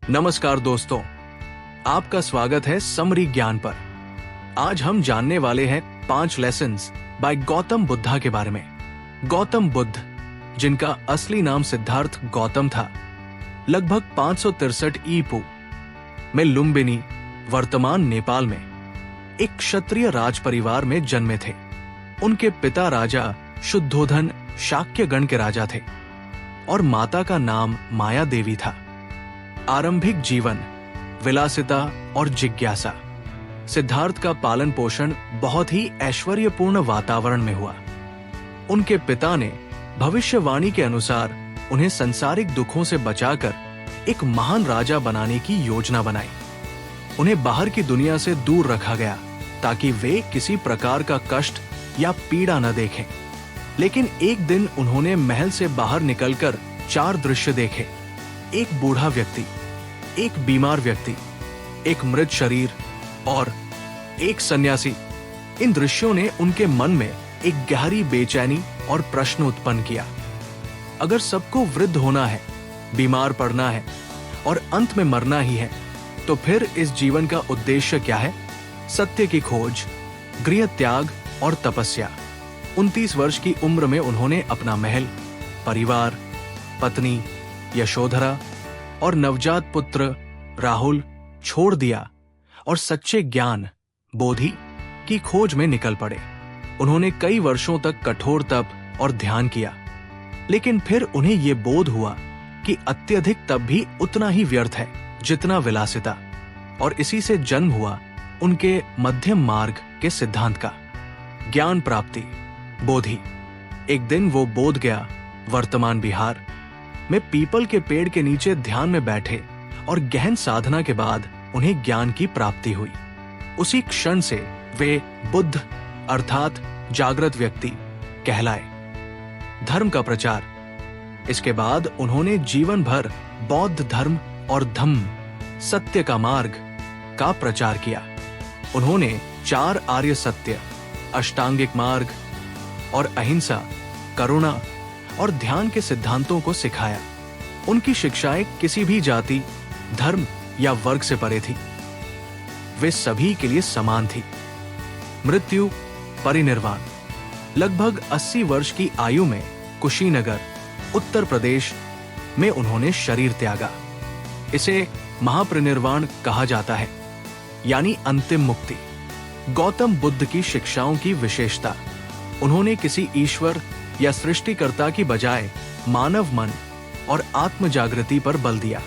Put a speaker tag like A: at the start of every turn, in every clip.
A: नमस्कार दोस्तों, आपका स्वागत है समरी ज्ञान पर। आज हम जानने वाले हैं 5 लेसन्स बाय गौतम बुद्धा के बारे में। गौतम बुद्ध, जिनका असली नाम सिद्धार्थ गौतम था, लगभग 563 ईपू में लुम्बिनी, वर्तमान नेपाल में एक क्षत्रिय राज परिवार में जन्मे थे। उनके पिता राजा शुद्धोधन शाक्य गण के राजा थे और माता का नाम माया देवी था। आरंभिक जीवन, विलासिता और जिज्ञासा। सिद्धार्थ का पालन पोषण बहुत ही ऐश्वर्यपूर्ण वातावरण में हुआ। उनके पिता ने भविष्यवाणी के अनुसार उन्हें सांसारिक दुखों से बचाकर एक महान राजा बनाने की योजना बनाई। उन्हें बाहर की दुनिया से दूर रखा गया ताकि वे किसी प्रकार का कष्ट या पीड़ा न देखें। लेकिन एक दिन उन्होंने महल से बाहर निकलकर 4 दृश्य देखे। एक बूढ़ा व्यक्ति, एक बीमार व्यक्ति, एक मृत शरीर और एक सन्यासी। इन दृश्यों ने उनके मन में एक गहरी बेचैनी और प्रश्न उत्पन्न किया। अगर सबको वृद्ध होना है, बीमार पड़ना है और अंत में मरना ही है, तो फिर इस जीवन का उद्देश्य क्या है? सत्य की खोज, गृह त्याग और तपस्या। 29 वर्ष की उम्र में उन्होंने अपना महल, परिवार, पत्नी यशोधरा और नवजात पुत्र राहुल छोड़ दिया और सच्चे ज्ञान, बोधि की खोज में निकल पड़े। उन्होंने कई वर्षों तक कठोर तप और ध्यान किया, लेकिन फिर उन्हें यह बोध हुआ कि अत्यधिक तप भी उतना ही व्यर्थ है जितना विलासिता, और इसी से जन्म हुआ उनके मध्यम मार्ग के सिद्धांत का। ज्ञान प्राप्ति, बोधि। एक दिन वो बोध गया वर्तमान बिहार में पीपल के पेड़ के नीचे ध्यान में बैठे और गहन साधना के बाद उन्हें ज्ञान की प्राप्ति हुई। उसी क्षण से वे बुद्ध अर्थात जागृत व्यक्ति कहलाए। धर्म का प्रचार। इसके बाद उन्होंने जीवन भर बौद्ध धर्म और धम्म, सत्य का मार्ग का प्रचार किया। उन्होंने 4 आर्य सत्य, अष्टांगिक मार्ग और अहिंसा, करुणा और ध्यान के सिद्धांतों को सिखाया। उनकी शिक्षाएं किसी भी जाति, धर्म या वर्ग से परे थी। वे सभी के लिए समान थी। मृत्यु, परिनिर्वाण। लगभग 80 वर्ष की आयु में कुशीनगर, उत्तर प्रदेश में उन्होंने शरीर त्यागा। इसे महापरिनिर्वाण कहा जाता है, यानी अंतिम मुक्ति। गौतम बुद्ध की शिक्षाओं की विशेषता। उन्होंने किसी ईश्वर या सृष्टिकर्ता की बजाय मानव मन और आत्म जागृति पर बल दिया।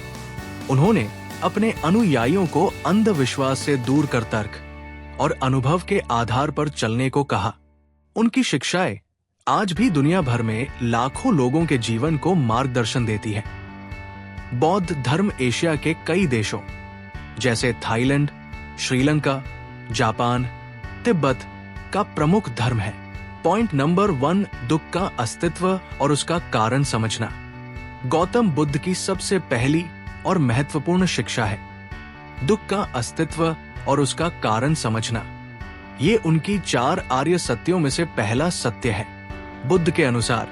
A: उन्होंने अपने अनुयायियों को अंधविश्वास से दूर कर तर्क और अनुभव के आधार पर चलने को कहा। उनकी शिक्षाएं आज भी दुनिया भर में लाखों लोगों के जीवन को मार्गदर्शन देती है। बौद्ध धर्म एशिया के कई देशों जैसे थाईलैंड, श्रीलंका, जापान, तिब्बत का प्रमुख धर्म है। पॉइंट नंबर 1, दुख का अस्तित्व और उसका कारण समझना। गौतम बुद्ध की सबसे पहली और महत्वपूर्ण शिक्षा है दुख का अस्तित्व और उसका कारण समझना। ये उनकी 4 आर्य सत्यों में से पहला सत्य है। बुद्ध के अनुसार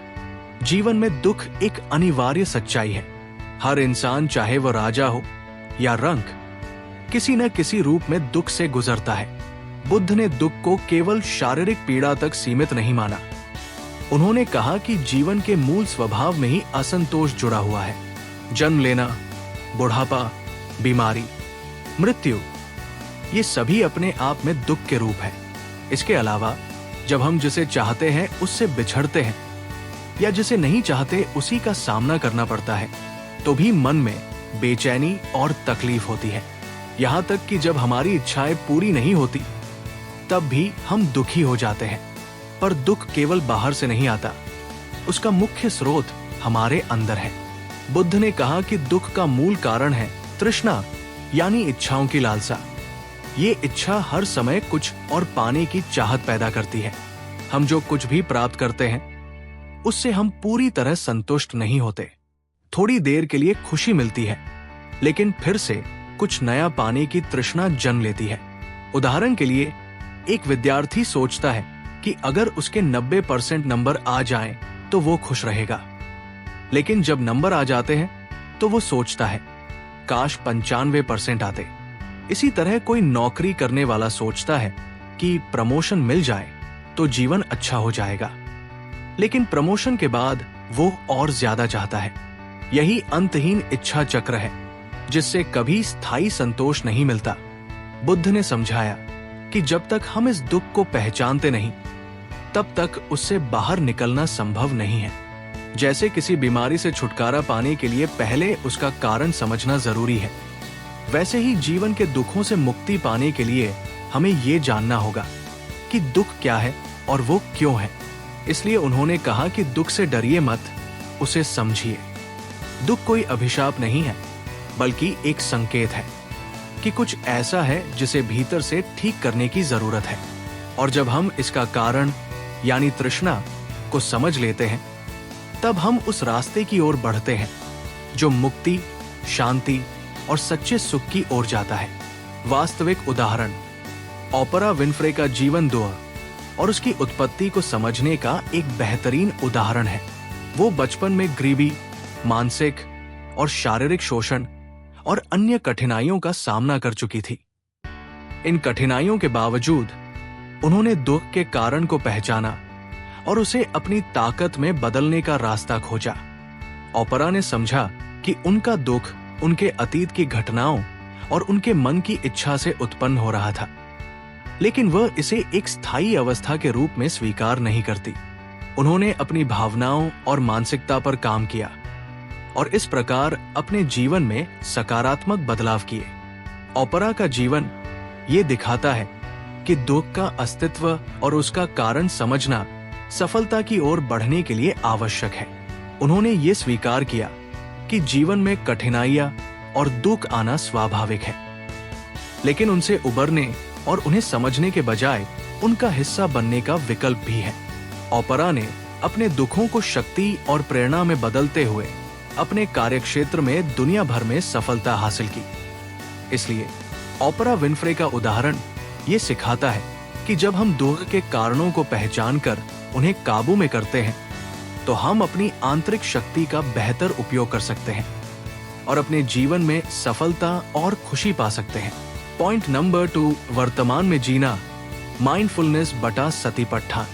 A: जीवन में दुख एक अनिवार्य सच्चाई है। हर इंसान, चाहे वो राजा हो या रंक, किसी न किसी रूप में दुख से गुजरता है। बुद्ध ने दुख को केवल शारीरिक पीड़ा तक सीमित नहीं माना। उन्होंने कहा कि जीवन के मूल स्वभाव में ही असंतोष जुड़ा हुआ है। जन्म लेना, बुढ़ापा, बीमारी, मृत्यु, ये सभी अपने आप में दुख के रूप है। इसके अलावा जब हम जिसे चाहते हैं उससे बिछड़ते हैं या जिसे नहीं चाहते उसी का सामना करना पड़ता है, तो भी मन में बेचैनी और तकलीफ होती है। यहाँ तक कि जब हमारी इच्छाएं पूरी नहीं होती तब भी हम दुखी हो जाते हैं। पर दुख केवल बाहर से नहीं आता, उसका मुख्य स्रोत हमारे अंदर है। बुद्ध ने कहा कि दुख का मूल कारण है तृष्णा, यानी इच्छाओं की लालसा। ये इच्छा हर समय कुछ और पाने की चाहत पैदा करती है। हम जो कुछ भी प्राप्त करते हैं उससे हम पूरी तरह संतुष्ट नहीं होते। थोड़ी देर के लिए खुशी मिलती है, लेकिन फिर से कुछ नया पाने की तृष्णा जन्म लेती है। उदाहरण के लिए, एक विद्यार्थी सोचता है कि अगर उसके 90% नंबर आ जाएं तो वो खुश रहेगा, लेकिन जब नंबर आ जाते हैं तो वो सोचता है काश 95% आते। इसी तरह कोई नौकरी करने वाला सोचता है कि प्रमोशन मिल जाए तो जीवन अच्छा हो जाएगा, लेकिन प्रमोशन के बाद वो और ज्यादा चाहता है। यही अंतहीन इच्छा चक्र है जिससे कभी स्थायी संतोष नहीं मिलता। बुद्ध ने समझाया कि जब तक हम इस दुख को पहचानते नहीं तब तक उससे बाहर निकलना संभव नहीं है। जैसे किसी बीमारी से छुटकारा पाने के लिए पहले उसका कारण समझना जरूरी है, वैसे ही जीवन के दुखों से मुक्ति पाने के लिए हमें ये जानना होगा कि दुख क्या है और वो क्यों है। इसलिए उन्होंने कहा कि दुख से डरिए मत, उसे समझिए। दुख कोई अभिशाप नहीं है, बल्कि एक संकेत है कि कुछ ऐसा है जिसे भीतर से ठीक करने की जरूरत है। और जब हम इसका कारण यानी तृष्णा को समझ लेते हैं, तब हम उस रास्ते की ओर बढ़ते हैं जो मुक्ति, शांति और सच्चे सुख की ओर जाता है। वास्तविक उदाहरण ओपरा विनफ्रे का जीवन दोह और उसकी उत्पत्ति को समझने का एक बेहतरीन उदाहरण है। वो बचपन में गरीबी, मानसिक और शारीरिक शोषण और अन्य कठिनाइयों का सामना कर चुकी थी। इन कठिनाइयों के बावजूद उन्होंने दुख के कारण को पहचाना और उसे अपनी ताकत में बदलने का रास्ता खोजा। ओपरा ने समझा कि उनका दुख उनके अतीत की घटनाओं और उनके मन की इच्छा से उत्पन्न हो रहा था, लेकिन वह इसे एक स्थायी अवस्था के रूप में स्वीकार नहीं करती। उन्होंने अपनी भावनाओं और मानसिकता पर काम किया और इस प्रकार अपने जीवन में सकारात्मक बदलाव किए। ओपरा का जीवन ये दिखाता है कि दुख का अस्तित्व और उसका कारण समझना सफलता की ओर बढ़ने के लिए आवश्यक है। उन्होंने ये स्वीकार किया कि जीवन में कठिनाइयां और दुख आना स्वाभाविक है, लेकिन उनसे उबरने और उन्हें समझने के बजाय उनका हिस्सा बनने का विकल्प भी है। ओपरा ने अपने दुखों को शक्ति और प्रेरणा में बदलते हुए अपने कार्यक्षेत्र में दुनिया भर में सफलता हासिल की। इसलिए ओपरा विनफ्रे का उदाहरण ये सिखाता है कि जब हम दुख के कारणों को पहचान कर उन्हें काबू में करते हैं तो हम अपनी आंतरिक शक्ति का बेहतर उपयोग कर सकते हैं और अपने जीवन में सफलता और खुशी पा सकते हैं। पॉइंट नंबर 2, वर्तमान में जीना, माइंडफुलनेस बटा सतीपट्ठान।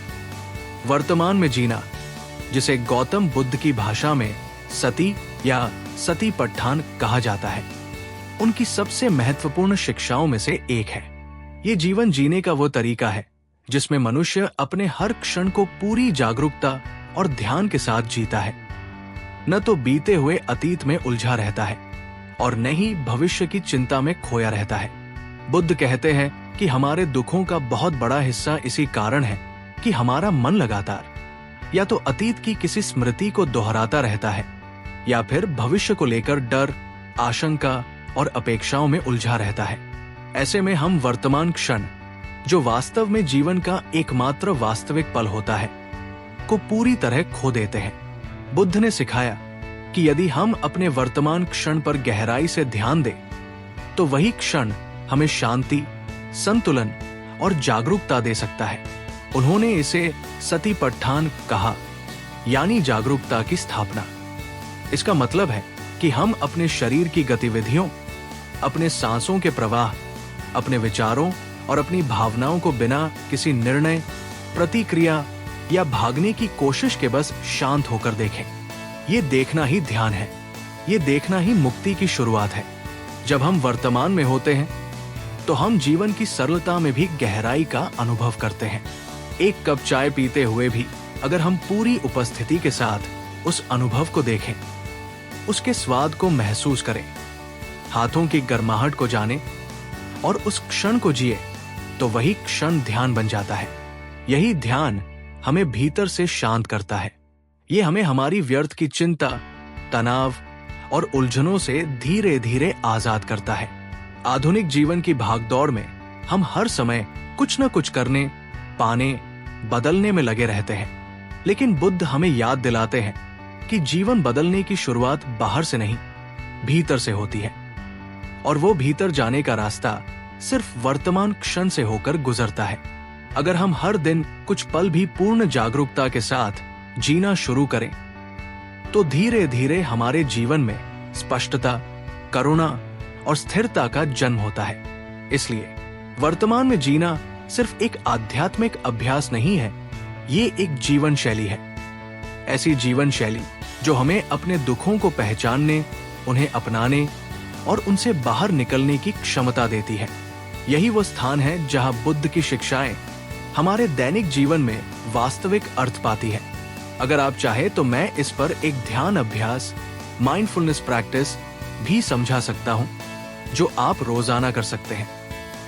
A: वर्तमान में जीना, जिसे गौतम बुद्ध की भाषा में सती या सतीपट्ठान कहा जाता है, उनकी सबसे महत्वपूर्ण शिक्षाओं में से एक है। ये जीवन जीने का वो तरीका है जिसमें मनुष्य अपने हर क्षण को पूरी जागरूकता और ध्यान के साथ जीता है, न तो बीते हुए अतीत में उलझा रहता है और न ही भविष्य की चिंता में खोया रहता है। बुद्ध कहते हैं कि हमारे दुखों का बहुत बड़ा हिस्सा इसी कारण है कि हमारा मन लगातार या तो अतीत की किसी स्मृति को दोहराता रहता है या फिर भविष्य को लेकर डर, आशंका और अपेक्षाओं में उलझा रहता है। ऐसे में हम वर्तमान क्षण, जो वास्तव में जीवन का एकमात्र वास्तविक पल होता है, को पूरी तरह खो देते हैं। बुद्ध ने सिखाया कि यदि हम अपने वर्तमान क्षण पर गहराई से ध्यान दें तो वही क्षण हमें शांति, संतुलन और जागरूकता दे सकता है। उन्होंने इसे सतीपट्ठान कहा, यानी जागरूकता की स्थापना। इसका मतलब है कि हम अपने शरीर की गतिविधियों, अपने सांसों के प्रवाह, अपने विचारों और अपनी भावनाओं को बिना किसी निर्णय, प्रतिक्रिया या भागने की कोशिश के बस शांत होकर देखें। ये देखना ही ध्यान है, ये देखना ही मुक्ति की शुरुआत है। जब हम वर्तमान में होते हैं तो हम जीवन की सरलता में भी गहराई का अनुभव करते हैं। एक कप चाय पीते हुए भी अगर हम पूरी उपस्थिति के साथ उस अनुभव को देखें, उसके स्वाद को महसूस करें, हाथों की गर्माहट को जाने और उस क्षण को जिए, तो वही क्षण ध्यान बन जाता है। यही ध्यान हमें भीतर से शांत करता है। ये हमें हमारी व्यर्थ की चिंता, तनाव और उलझनों से धीरे धीरे आजाद करता है। आधुनिक जीवन की भागदौड़ में हम हर समय कुछ न कुछ करने, पाने, बदलने में लगे रहते हैं, लेकिन बुद्ध हमें याद दिलाते हैं कि जीवन बदलने की शुरुआत बाहर से नहीं, भीतर से होती है और वो भीतर जाने का रास्ता सिर्फ वर्तमान क्षण से होकर गुजरता है। अगर हम हर दिन कुछ पल भी पूर्ण जागरूकता के साथ जीना शुरू करें तो धीरे धीरे हमारे जीवन में स्पष्टता, करुणा और स्थिरता का जन्म होता है। इसलिए वर्तमान में जीना सिर्फ एक आध्यात्मिक अभ्यास नहीं है, ये एक जीवन शैली है। ऐसी जीवन शैली जो हमें अपने दुखों को पहचानने, उन्हें अपनाने और उनसे बाहर निकलने की क्षमता देती है। यही वो स्थान है जहां बुद्ध की शिक्षाएं हमारे दैनिक जीवन में वास्तविक अर्थ पाती है। अगर आप चाहे तो मैं इस पर एक ध्यान अभ्यास, माइंडफुलनेस प्रैक्टिस भी समझा सकता हूं, जो आप रोजाना कर सकते हैं।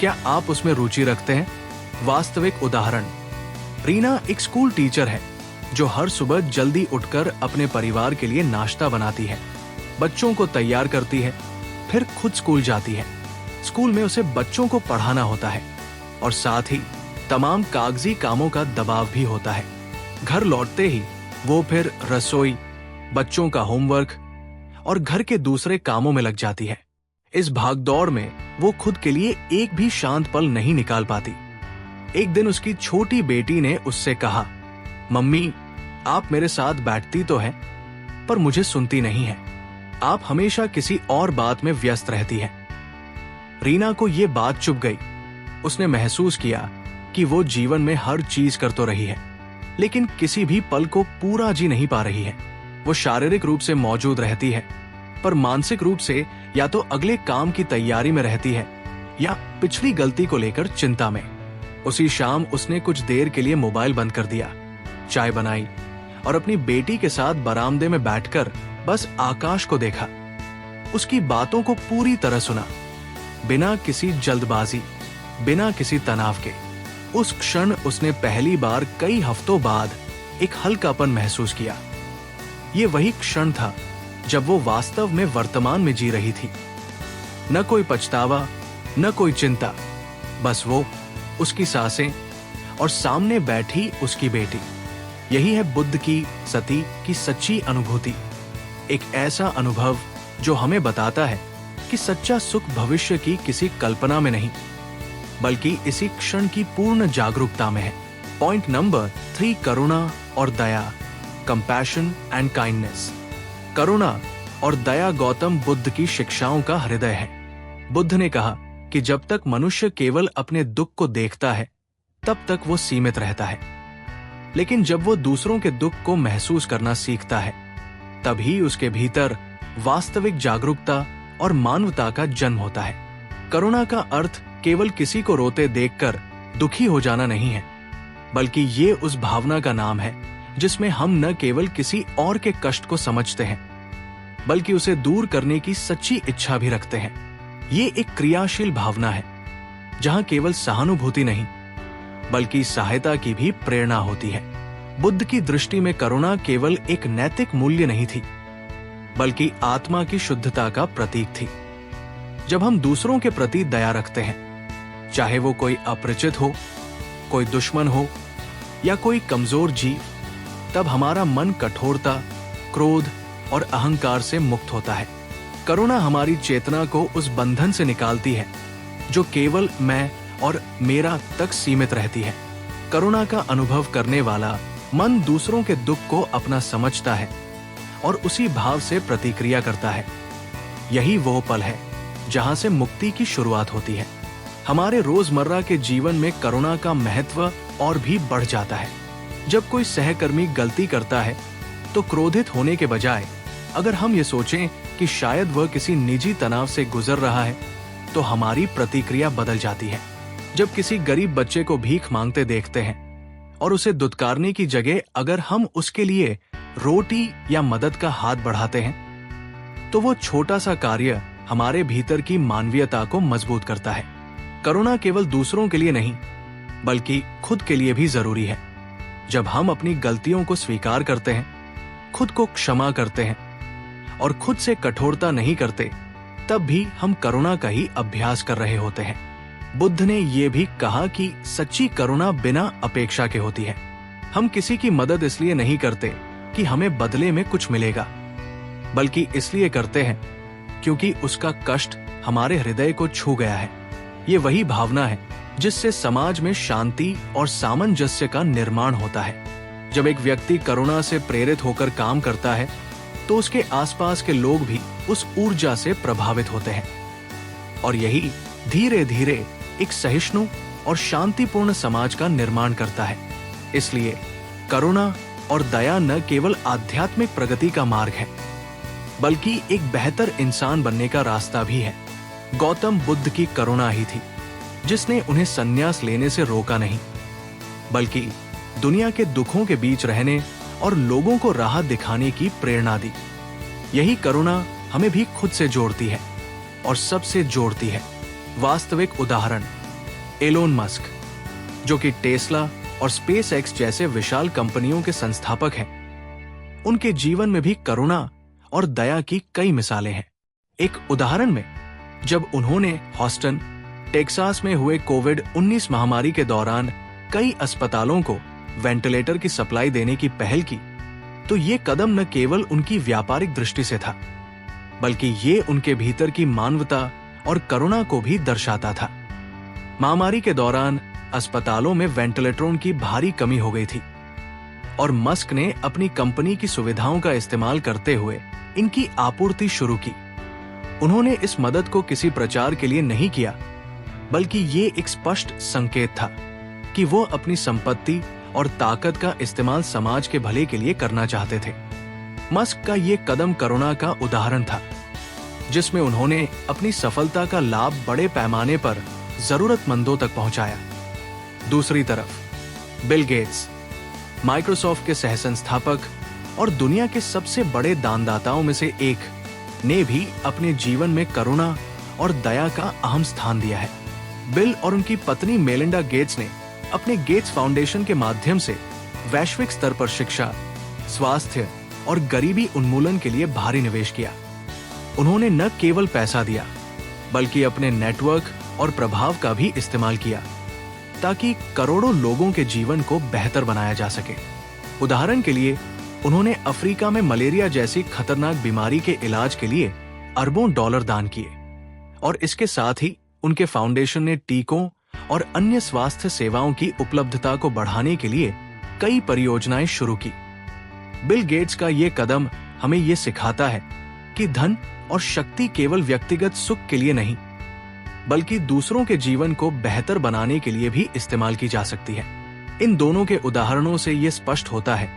A: क्या आप उसमें रुचि रखते हैं? वास्तविक उदाहरण, रीना एक स्कूल टीचर है जो हर सुबह जल्दी उठकर अपने परिवार के लिए नाश्ता बनाती है, बच्चों को तैयार करती है, फिर खुद स्कूल जाती है। स्कूल में उसे बच्चों को पढ़ाना होता है और साथ ही तमाम कागजी कामों का दबाव भी होता है। घर लौटते ही वो फिर रसोई, बच्चों का होमवर्क और घर के दूसरे कामों में लग जाती है। इस भागदौड़ में वो खुद के लिए एक भी शांत पल नहीं निकाल पाती। एक दिन उसकी छोटी बेटी ने उससे कहा, मम्मी, आप मेरे साथ बैठती तो हैं, पर मुझे सुनती नहीं है। आप हमेशा किसी और बात में व्यस्त रहती हैं। रीना को ये बात चुभ गई। उसने महसूस किया कि वो जीवन में हर चीज कर तो रही है, लेकिन किसी भी पल को पूरा जी नहीं पा रही है। वो शारीरिक रूप से मौजूद रहती है, पर मानसिक रूप से या तो अगले काम की तैयारी में रहती है या पिछली गलती को लेकर चिंता में। उसी शाम उसने कुछ देर के लिए मोबाइल बंद कर दिया, चाय बनाई और अपनी बेटी के साथ बरामदे में बैठकर बस आकाश को देखा। उसकी बातों को पूरी तरह सुना, बिना किसी जल्दबाजी, बिना किसी तनाव के। उस क्षण उसने पहली बार कई हफ्तों बाद एक हल्कापन महसूस किया। ये वही क्षण था जब वो वास्तव में वर्तमान में जी रही थी। न कोई पछतावा, न कोई चिंता, बस वो, उसकी सांसें और सामने बैठी उसकी बेटी। यही है बुद्ध की सती की सच्ची अनुभूति। एक ऐसा अनुभव जो हमें बताता है कि सच्चा सुख भविष्य की किसी कल्पना में नहीं, बल्कि इसी क्षण की पूर्ण जागरूकता में है। पॉइंट नंबर 3, करुणा और दया, कंपैशन एंड काइंडनेस। करुणा और दया गौतम बुद्ध की शिक्षाओं का हृदय है। बुद्ध ने कहा कि जब तक मनुष्य केवल अपने दुख को देखता है, तब तक वो सीमित रहता है, लेकिन जब वो दूसरों के दुख को महसूस करना सीखता है, तभी उसके भीतर वास्तविक जागरूकता और मानवता का जन्म होता है। करुणा का अर्थ केवल किसी को रोते देखकर दुखी हो जाना नहीं है, बल्कि ये उस भावना का नाम है जिसमें हम न केवल किसी और के कष्ट को समझते हैं, बल्कि उसे दूर करने की सच्ची इच्छा भी रखते हैं। ये एक क्रियाशील भावना है जहां केवल सहानुभूति नहीं, बल्कि सहायता की भी प्रेरणा होती है। बुद्ध की दृष्टि में करुणा केवल एक नैतिक मूल्य नहीं थी, बल्कि आत्मा की शुद्धता का प्रतीक थी। जब हम दूसरों के प्रति दया रखते हैं, चाहे वो कोई अपरिचित हो, कोई दुश्मन हो या कोई कमजोर जीव, तब हमारा मन कठोरता, क्रोध और अहंकार से मुक्त होता है। करुणा हमारी चेतना को उस बंधन से निकालती है जो केवल मैं और मेरा तक सीमित रहती है। करुणा का अनुभव करने वाला मन दूसरों के दुख को अपना समझता है और उसी भाव से प्रतिक्रिया करता है। यही वो पल है जहां से मुक्ति की शुरुआत होती है। हमारे रोजमर्रा के जीवन में करुणा का महत्व और भी बढ़ जाता है। जब कोई सहकर्मी गलती करता है तो क्रोधित होने के बजाय अगर हम ये सोचें कि शायद वह किसी निजी तनाव से गुजर रहा है, तो हमारी प्रतिक्रिया बदल जाती है। जब किसी गरीब बच्चे को भीख मांगते देखते हैं और उसे दुत्कारने की जगह अगर हम उसके लिए रोटी या मदद का हाथ बढ़ाते हैं, तो वो छोटा सा कार्य हमारे भीतर की मानवीयता को मजबूत करता है। करुणा केवल दूसरों के लिए नहीं, बल्कि खुद के लिए भी जरूरी है। जब हम अपनी गलतियों को स्वीकार करते हैं, खुद को क्षमा करते हैं और खुद से कठोरता नहीं करते, तब भी हम करुणा का ही अभ्यास कर रहे होते हैं। बुद्ध ने ये भी कहा कि सच्ची करुणा बिना अपेक्षा के होती है। हम किसी की मदद इसलिए नहीं करते कि हमें बदले में कुछ मिलेगा, बल्कि इसलिए करते हैं क्योंकि उसका कष्ट हमारे हृदय को छू गया है। ये वही भावना है जिससे समाज में शांति और सामंजस्य का निर्माण होता है। जब एक व्यक्ति करुणा से प्रेरित होकर काम करता है, तो उसके आसपास के लोग भी उस ऊर्जा से प्रभावित होते हैं और यही धीरे धीरे एक सहिष्णु और शांतिपूर्ण समाज का निर्माण करता है। इसलिए करुणा और दया न केवल आध्यात्मिक प्रगति का मार्ग है, बल्कि एक बेहतर इंसान बनने का रास्ता भी है। गौतम बुद्ध की करुणा ही थी जिसने उन्हें संन्यास लेने से रोका नहीं, बल्कि दुनिया के दुखों के बीच रहने और लोगों को राहत दिखाने की प्रेरणा दी। यही करुणा हमें भी खुद से जोड़ती है और सबसे जोड़ती है। वास्तविक उदाहरण एलोन मस्क, जो कि टेस्ला और स्पेस एक्स जैसे विशाल कंपनियों के संस्थापक हैं। उनके जीवन में भी करुणा और दया की कई मिसालें हैं। एक उदाहरण में जब उन्होंने ह्यूस्टन, टेक्सास में हुए कोविड-19 महामारी के दौरान कई अस्पतालों को वेंटिलेटर की सप्लाई देने की पहल की, तो ये कदम न केवल उनकी व्यापारिक दृष्टि से था, बल्कि ये उनके भीतर की मानवता और करुणा को भी दर्शाता था। महामारी के दौरान अस्पतालों में वेंटिलेटरों की भारी कमी हो गई थी और मस्क ने अपनी कंपनी की सुविधाओं का इस्तेमाल करते हुए इनकी आपूर्ति शुरू की। उन्होंने इस मदद को किसी प्रचार के लिए नहीं किया, बल्कि ये एक स्पष्ट संकेत था कि वो अपनी संपत्ति और ताकत का इस्तेमाल समाज के भले के लिए करना चाहते थे। मस्क का ये कदम करुणा का उदाहरण था, जिसमें उन्होंने अपनी सफलता का लाभ बड़े पैमाने पर जरूरतमंदों तक पहुंचाया। दूसरी तरफ बिल गेट्स, माइक्रोसॉफ्ट के सहसंस्थापक और दुनिया के सबसे बड़े दानदाताओं में से एक, ने भी अपने जीवन में करुणा और दया का अहम स्थान दिया है। बिल और उनकी पत्नी मेलिंडा गेट्स ने अपने गेट्स फाउंडेशन के माध्यम से वैश्विक स्तर पर शिक्षा, स्वास्थ्य और गरीबी उन्मूलन के लिए भारी निवेश किया। उन्होंने न केवल पैसा दिया, बल्कि अपने नेटवर्क और प्रभाव का भी इस्तेमाल किया ताकि करोड़ों लोगों के जीवन को बेहतर बनाया जा सके। उदाहरण के लिए, उन्होंने अफ्रीका में मलेरिया जैसी खतरनाक बीमारी के इलाज के लिए अरबों डॉलर दान किए और इसके साथ ही उनके फाउंडेशन ने टीकों और अन्य स्वास्थ्य सेवाओं की उपलब्धता को बढ़ाने के लिए कई परियोजनाएं शुरू की। बिल गेट्स का ये कदम हमें ये सिखाता है कि धन और शक्ति केवल व्यक्तिगत सुख के लिए नहीं, बल्कि दूसरों के जीवन को बेहतर बनाने के लिए भी इस्तेमाल की जा सकती है। इन दोनों के उदाहरणों से ये स्पष्ट होता है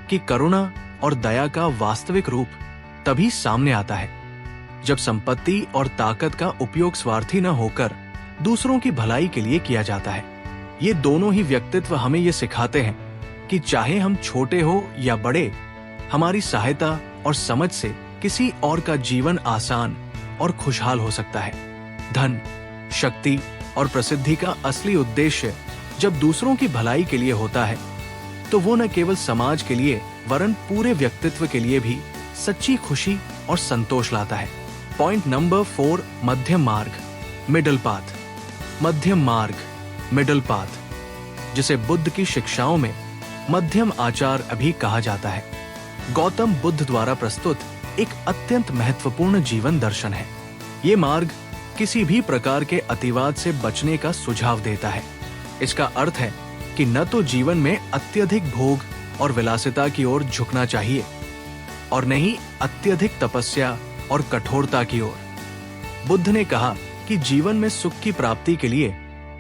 A: कि करुणा और दया का वास्तविक रूप तभी सामने आता है जब संपत्ति और ताकत का उपयोग स्वार्थी न होकर दूसरों की भलाई के लिए किया जाता है। ये दोनों ही व्यक्तित्व हमें ये सिखाते हैं कि चाहे हम छोटे हो या बड़े, हमारी सहायता और समझ से किसी और का जीवन आसान और खुशहाल हो सकता है। धन, शक्ति और प्रसिद्धि का असली उद्देश्य जब दूसरों की भलाई के लिए होता है, तो वो न केवल समाज के लिए वरन पूरे व्यक्तित्व के लिए भी सच्ची खुशी और संतोष लाता है। पॉइंट नंबर 4, मध्यम मार्ग, मिडल पाथ। मध्यम मार्ग, मिडल पाथ, जिसे बुद्ध की शिक्षाओं में मध्यम आचार भी कहा जाता है, गौतम बुद्ध द्वारा प्रस्तुत एक अत्यंत महत्वपूर्ण जीवन दर्शन है। ये मार्ग किसी भी प्रकार के अतिवाद से बचने का सुझाव देता है। इसका अर्थ है कि न तो जीवन में अत्यधिक भोग और विलासिता की ओर झुकना चाहिए और न ही अत्यधिक तपस्या और कठोरता की ओर। बुद्ध ने कहा कि जीवन में सुख की प्राप्ति के लिए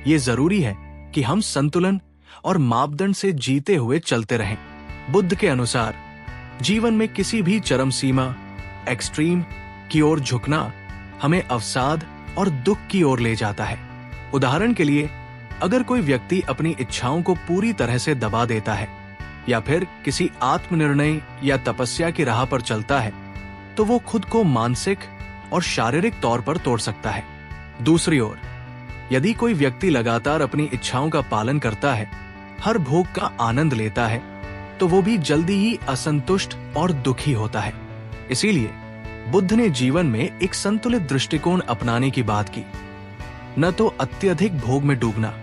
A: ये जरूरी है कि हम संतुलन और मापदंड से जीते हुए चलते रहें। बुद्ध के अनुसार जीवन में किसी भी चरम सीमा, एक्सट्रीम की ओर झुकना हमें अवसाद और दुख की ओर ले जाता है। उदाहरण के लिए, अगर कोई व्यक्ति अपनी इच्छाओं को पूरी तरह से दबा देता है या फिर किसी आत्मनिर्णय या तपस्या की राह पर चलता है, तो वो खुद को मानसिक और शारीरिक तौर पर तोड़ सकता है। दूसरी ओर, यदि कोई व्यक्ति लगातार अपनी इच्छाओं का पालन करता है, हर भोग का आनंद लेता है, तो वो भी जल्दी ही असंतुष्ट और दुखी होता है। इसीलिए बुद्ध ने जीवन में एक संतुलित दृष्टिकोण अपनाने की बात की, न तो अत्यधिक भोग में डूबना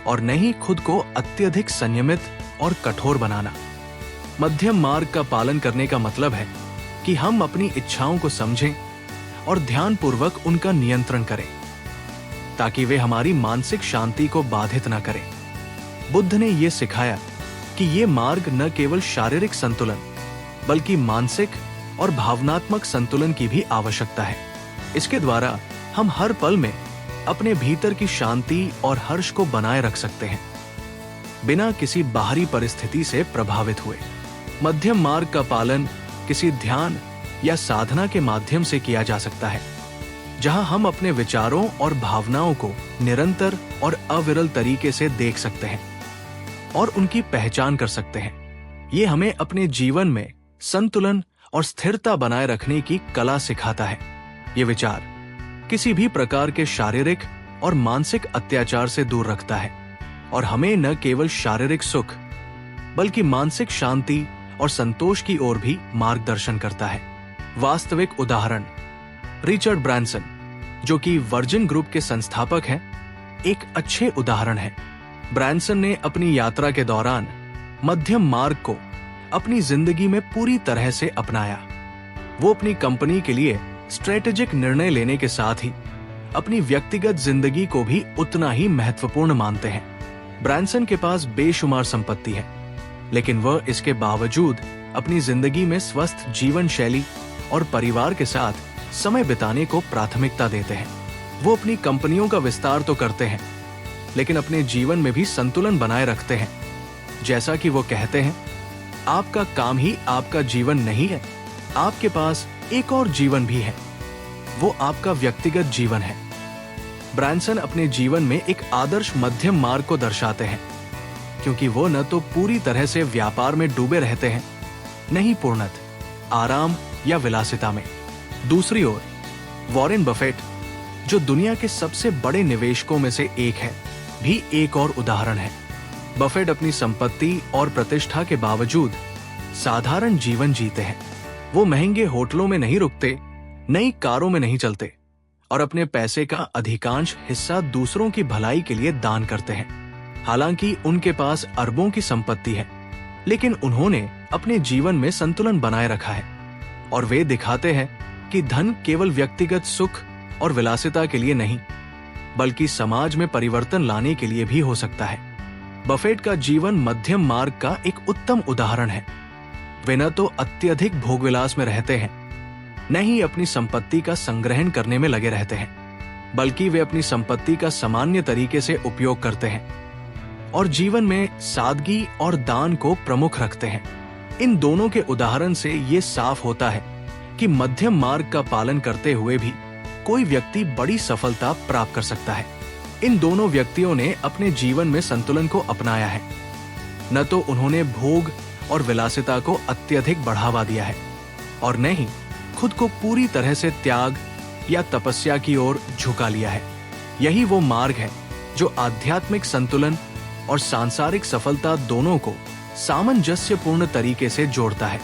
A: और न ही खुद को अत्यधिक संयमित और कठोर बनाना। मध्यम मार्ग का पालन करने का मतलब है कि हम अपनी इच्छाओं को समझें और ध्यानपूर्वक उनका नियंत्रण करें, ताकि वे हमारी मानसिक शांति को बाधित न करें। बुद्ध ने यह सिखाया कि ये मार्ग न केवल शारीरिक संतुलन, बल्कि मानसिक और भावनात्मक संतुलन की भी आवश्यकता है। इसके द्वारा हम हर पल में अपने भीतर की शांति और हर्ष को बनाए रख सकते हैं, बिना किसी बाहरी परिस्थिति से प्रभावित हुए। मध्यम मार्ग का पालन किसी ध्यान या साधना के माध्यम से किया जा सकता है, जहां हम अपने विचारों और भावनाओं को निरंतर और अविरल तरीके से देख सकते हैं और उनकी पहचान कर सकते हैं। ये हमें अपने जीवन में संतुलन और स्थिरता बनाए रखने की कला सिखाता है। ये विचार किसी भी प्रकार के शारीरिक और मानसिक अत्याचार से दूर रखता है और हमें न केवल शारीरिक सुख बल्कि मानसिक शांति और संतोष की ओर भी मार्गदर्शन करता है। वास्तविक उदाहरण रिचर्ड ब्रांसन, जो कि वर्जिन ग्रुप के संस्थापक हैं, एक अच्छे उदाहरण है। ब्रांसन ने अपनी यात्रा के दौरान मध्यम मार्ग को अपनी जिंदगी में पूरी तरह से अपनाया। वो अपनी कंपनी के लिए स्ट्रेटेजिक निर्णय लेने के साथ ही अपनी व्यक्तिगत जिंदगी को भी उतना ही महत्वपूर्ण मानते हैं। ब्रांसन के पास बेशुमार संपत्ति है, लेकिन वह इसके बावजूद अपनी जिंदगी में स्वस्थ जीवन शैली और परिवार के साथ समय बिताने को प्राथमिकता देते हैं। वो अपनी कंपनियों का विस्तार तो करते हैं, लेकिन अपने जीवन में भी संतुलन बनाए रखते हैं। जैसा कि वो कहते हैं, आपका काम ही आपका जीवन नहीं है, आपके पास एक और जीवन भी है, वो आपका व्यक्तिगत जीवन है। ब्रांसन अपने जीवन में एक आदर्श मध्यम मार्ग को दर्शाते हैं, क्योंकि वो न तो पूरी तरह से व्यापार में डूबे रहते हैं, न ही पूर्णतः आराम या विलासिता में। दूसरी ओर वॉरेन बफेट, जो दुनिया के सबसे बड़े निवेशकों में से एक है, भी एक और उदाहरण है। बफेट अपनी संपत्ति और प्रतिष्ठा के बावजूद साधारण जीवन जीते हैं। वो महंगे होटलों में नहीं रुकते, नई कारों में नहीं चलते और अपने पैसे का अधिकांश हिस्सा दूसरों की भलाई के लिए दान करते हैं। हालांकि उनके पास अरबों की संपत्ति है, लेकिन उन्होंने अपने जीवन में संतुलन बनाए रखा है और वे दिखाते हैं कि धन केवल व्यक्तिगत सुख और विलासिता के लिए नहीं, बल्कि समाज में परिवर्तन लाने के लिए भी हो सकता है। बफेट का जीवन मध्यम मार्ग का एक उत्तम उदाहरण है। वे न तो अत्यधिक भोगविलास में रहते हैं, न ही अपनी संपत्ति का संग्रहण करने में लगे रहते हैं, बल्कि वे अपनी संपत्ति का सामान्य तरीके से उपयोग करते हैं और जीवन में सादगी और दान को प्रमुख रखते हैं। इन दोनों के उदाहरण से ये साफ होता है कि मध्यम मार्ग का पालन करते हुए भी कोई व्यक्ति बड़ी सफलता प्राप्त कर सकता है। इन दोनों व्यक्तियों ने अपने जीवन में संतुलन को अपनाया है। न तो उन्होंने भोग और विलासिता को अत्यधिक बढ़ावा दिया है और न ही खुद को पूरी तरह से त्याग या तपस्या की ओर झुका लिया है। यही वो मार्ग है जो आध्यात्मिक संतुलन और सांसारिक सफलता दोनों को सामंजस्यपूर्ण तरीके से जोड़ता है।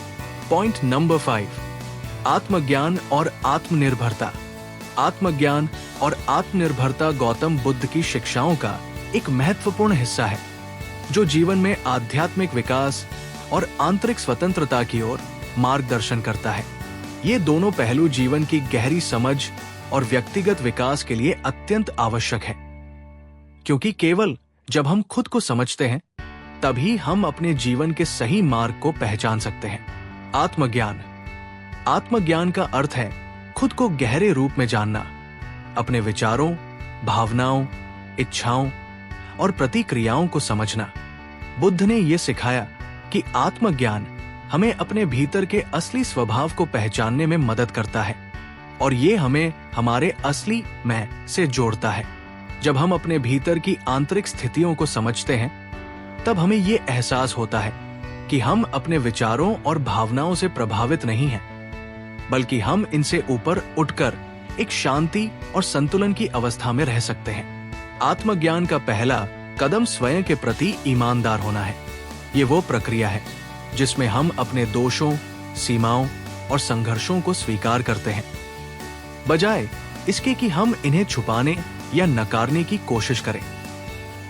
A: पॉइंट नंबर 5, आत्मज्ञान और आत्मनिर्भरता। आत्मज्ञान और आत्मनिर्भरता गौतम बुद्ध की शिक्षाओं का एक महत्वपूर्ण हिस्सा है, जो जीवन में आध्यात्मिक विकास और आंतरिक स्वतंत्रता की ओर मार्गदर्शन करता है। ये दोनों पहलू जीवन की गहरी समझ और व्यक्तिगत विकास के लिए अत्यंत आवश्यक है, क्योंकि केवल जब हम खुद को समझते हैं तभी हम अपने जीवन के सही मार्ग को पहचान सकते हैं। आत्मज्ञान। आत्मज्ञान का अर्थ है खुद को गहरे रूप में जानना, अपने विचारों, भावनाओं, इच्छाओं और प्रतिक्रियाओं को समझना। बुद्ध ने यह सिखाया कि आत्मज्ञान हमें अपने भीतर के असली स्वभाव को पहचानने में मदद करता है और ये हमें हमारे असली मैं से जोड़ता है। जब हम अपने भीतर की आंतरिक स्थितियों को समझते हैं, तब हमें ये एहसास होता है कि हम अपने विचारों और भावनाओं से प्रभावित नहीं हैं, बल्कि हम इनसे ऊपर उठकर एक शांति और संतुलन की अवस्था में रह सकते हैं। आत्मज्ञान का पहला कदम स्वयं के प्रति ईमानदार होना है। ये वो प्रक्रिया है जिसमें हम अपने दोषों, सीमाओं और संघर्षों को स्वीकार करते हैं, बजाय इसके कि हम इन्हें छुपाने या नकारने की कोशिश करें।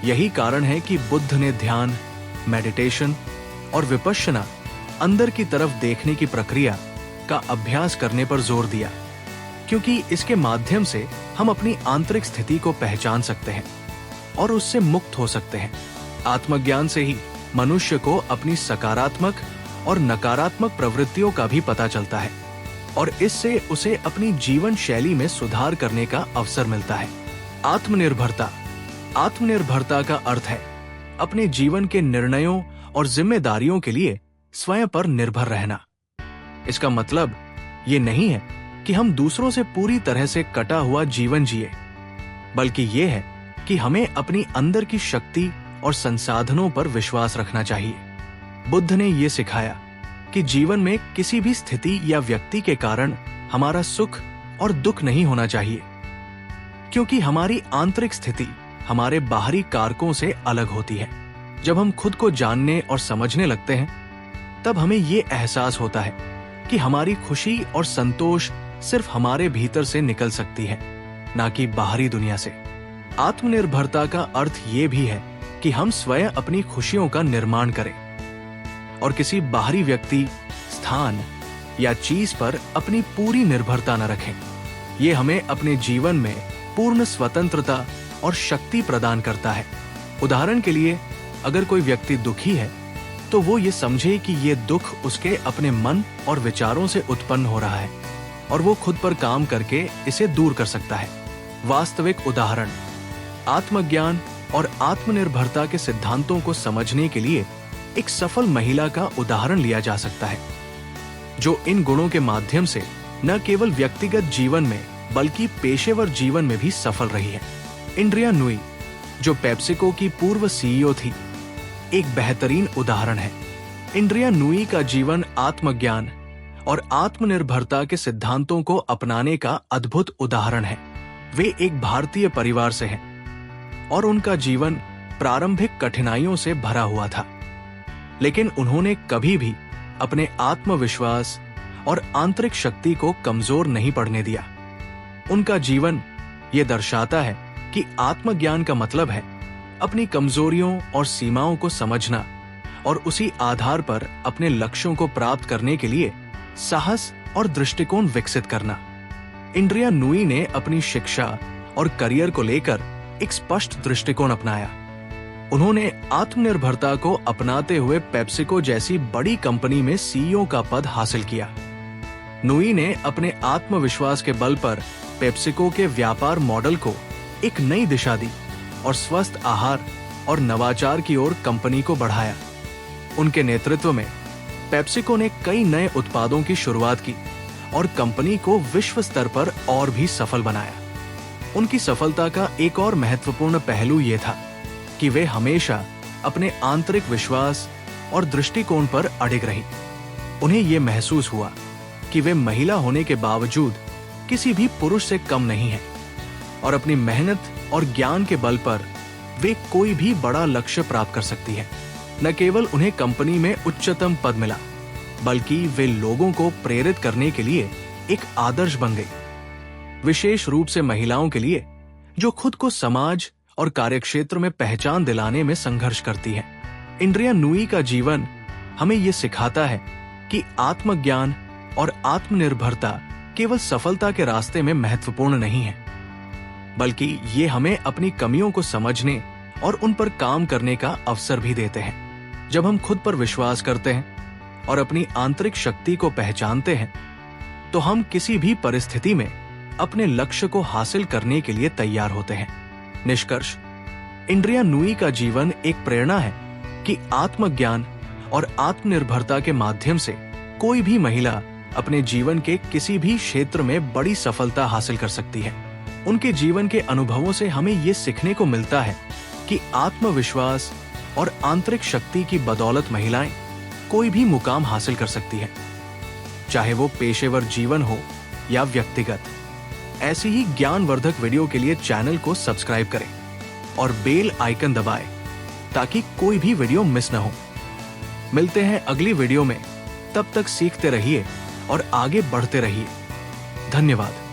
A: यही कारण है कि बुद्ध ने ध्यान, मेडिटेशन और विपश्यना, अंदर की तरफ देखने की प्रक्रिया का अभ्यास करने पर जोर दिया, क्योंकि इसके माध्यम से हम अपनी आंतरिक स्थिति को पहचान सकते हैं और उससे मुक्त हो सकते हैं। आत्मज्ञान से ही मनुष्य को अपनी सकारात्मक और नकारात्मक प्रवृत्तियों का भी पता चलता है। और इससे उसे अपनी जीवन शैली में सुधार करने का अवसर मिलता है। आत्मनिर्भरता। आत्मनिर्भरता का अर्थ है अपने जीवन के निर्णयों और जिम्मेदारियों के लिए स्वयं पर निर्भर रहना। इसका मतलब ये नहीं है कि हम दूसरों से पूरी तरह से कटा हुआ जीवन जिए, बल्कि ये है कि हमें अपनी अंदर की शक्ति और संसाधनों पर विश्वास रखना चाहिए। बुद्ध ने ये सिखाया कि जीवन में किसी भी स्थिति या व्यक्ति के कारण हमारा सुख और दुख नहीं होना चाहिए, क्योंकि हमारी आंतरिक स्थिति हमारे बाहरी कारकों से अलग होती है। जब हम खुद को जानने और समझने लगते हैं, तब हमें ये एहसास होता है कि हमारी खुशी और संतोष सिर्फ हमारे भीतर से निकल सकती है, ना कि बाहरी दुनिया से। आत्मनिर्भरता का अर्थ ये भी है कि हम स्वयं अपनी खुशियों का निर्माण करें और किसी बाहरी व्यक्ति, स्थान या चीज पर अपनी पूरी निर्भरता न रखें। ये हमें अपने जीवन में पूर्ण स्वतंत्रता और शक्ति प्रदान करता है। उदाहरण के लिए, अगर कोई व्यक्ति दुखी है, तो वो ये समझे कि ये दुख उसके अपने मन और विचारों से उत्पन्न हो रहा है और वो खुद पर काम करके इसे दूर कर सकता है। वास्तविक उदाहरण। आत्मज्ञान और आत्मनिर्भरता के सिद्धांतों को समझने के लिए एक सफल महिला का उदाहरण लिया जा सकता है, जो इन गुणों के माध्यम से न केवल व्यक्तिगत जीवन में बल्कि पेशेवर जीवन में भी सफल रही है। इंड्रिया नुई, जो पेप्सिको की पूर्व सीईओ थी, एक बेहतरीन उदाहरण है। इंड्रिया नुई का जीवन आत्मज्ञान और आत्मनिर्भरता के सिद्धांतों को अपनाने का अद्भुत उदाहरण है। वे एक भारतीय परिवार से हैं और उनका जीवन प्रारंभिक कठिनाइयों से भरा हुआ था, लेकिन उन्होंने कभी भी अपने आत्मविश्वास और आंतरिक शक्ति को कमजोर नहीं पड़ने दिया। उनका जीवन ये दर्शाता है कि आत्मज्ञान का मतलब है अपनी कमजोरियों और सीमाओं को समझना और उसी आधार पर अपने लक्ष्यों को प्राप्त करने के लिए साहस और दृष्टिकोण विकसित करना। इंड्रिया नुई ने अपनी शिक्षा और करियर को लेकर एक स्पष्ट दृष्टिकोण अपनाया। उन्होंने आत्मनिर्भरता को अपनाते हुए पेप्सिको जैसी बड़ी कंपनी में सीईओ का पद हासिल किया। नुई ने अपने आत्मविश्वास के बल पर पेप्सिको के व्यापार मॉडल को एक नई दिशा दी और स्वस्थ आहार और नवाचार की ओर कंपनी को बढ़ाया। उनके नेतृत्व में पेप्सिको ने कई नए उत्पादों की शुरुआत की और कंपनी को विश्व स्तर पर और भी सफल बनाया। उनकी सफलता का एक और महत्वपूर्ण पहलू ये था कि वे हमेशा अपने आंतरिक विश्वास और दृष्टिकोण पर अडिग रही। उन्हें ये महसूस हुआ कि वे महिला होने के बावजूद किसी भी पुरुष से कम नहीं है और अपनी मेहनत और ज्ञान के बल पर वे कोई भी बड़ा लक्ष्य प्राप्त कर सकती है। न केवल उन्हें कंपनी में उच्चतम पद मिला, बल्कि वे लोगों को प्रेरित करने के लिए एक आदर्श बन गई, विशेष रूप से महिलाओं के लिए जो खुद को समाज और कार्यक्षेत्र में पहचान दिलाने में संघर्ष करती है। इंड्रिया नुई का जीवन हमें ये सिखाता है कि आत्मज्ञान और आत्मनिर्भरता केवल सफलता के रास्ते में महत्वपूर्ण नहीं है, बल्कि ये हमें अपनी कमियों को समझने और उन पर काम करने का अवसर भी देते हैं। जब हम खुद पर विश्वास करते हैं और अपनी आंतरिक शक्ति को पहचानते हैं, तो हम किसी भी परिस्थिति में अपने लक्ष्य को हासिल करने के लिए तैयार होते हैं। निष्कर्ष, इंड्रिया नुई का जीवन एक प्रेरणा है कि आत्मज्ञान और आत्मनिर्भरता के माध्यम से कोई भी महिला अपने जीवन के किसी भी क्षेत्र में बड़ी सफलता हासिल कर सकती है। उनके जीवन के अनुभवों से हमें ये सीखने को मिलता है कि आत्मविश्वास और आंतरिक शक्ति की बदौलत महिलाएं कोई भी मुकाम हासिल कर सकती हैं, चाहे वो पेशेवर जीवन हो या व्यक्तिगत। ऐसी ही ज्ञानवर्धक वीडियो के लिए चैनल को सब्सक्राइब करें और बेल आइकन दबाएं ताकि कोई भी वीडियो मिस न हो। मिलते हैं अगली वीडियो में, तब तक सीखते रहिए और आगे बढ़ते रहिए। धन्यवाद।